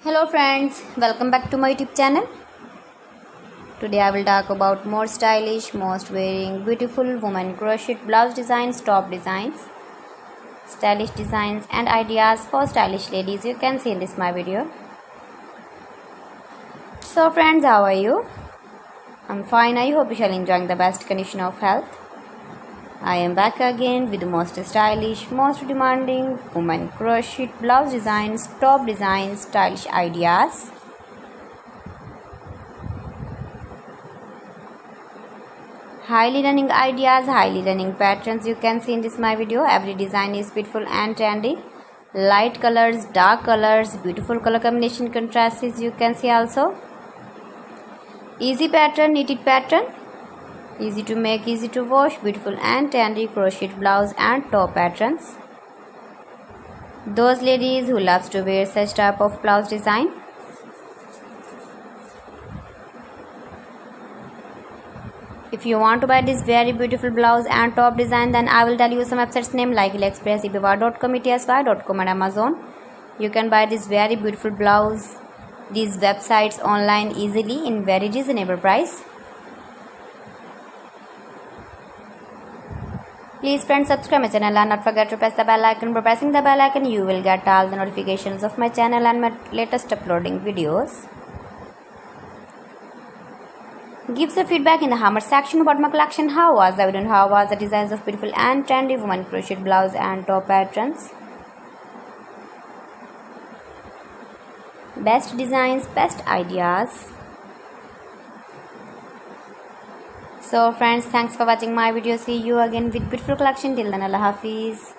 Hello friends, welcome back to my YouTube channel. Today I will talk about more stylish, most wearing, beautiful women crochet blouse designs, top designs, stylish designs and ideas for stylish ladies. You can see in this my video. So friends, how are you? I'm fine. I hope you shall enjoying the best condition of health. I am back again with the most stylish, most demanding women crochet blouse designs, top designs, stylish ideas. Highly running ideas, highly running patterns you can see in this my video. Every design is beautiful and trendy. Light colors, dark colors, beautiful color combination contrasts you can see also. Easy pattern, knitted pattern. Easy to make, easy to wash, beautiful and trendy crochet blouse and top patterns. Those ladies who loves to wear such type of blouse design. If you want to buy this very beautiful blouse and top design, then I will tell you some websites name like AliExpress, eBay.com, ETSY.com and Amazon. You can buy this very beautiful blouse, these websites online easily in very reasonable price. Please friends, subscribe my channel and not forget to press the bell icon. By pressing the bell icon, you will get all the notifications of my channel and my latest uploading videos. Give the feedback in the comment section about my collection. How was the video and how was the designs of beautiful and trendy women crochet blouse and top patterns. Best designs, best ideas. So friends, thanks for watching my video. See you again with beautiful collection. Till then, Allah Hafiz.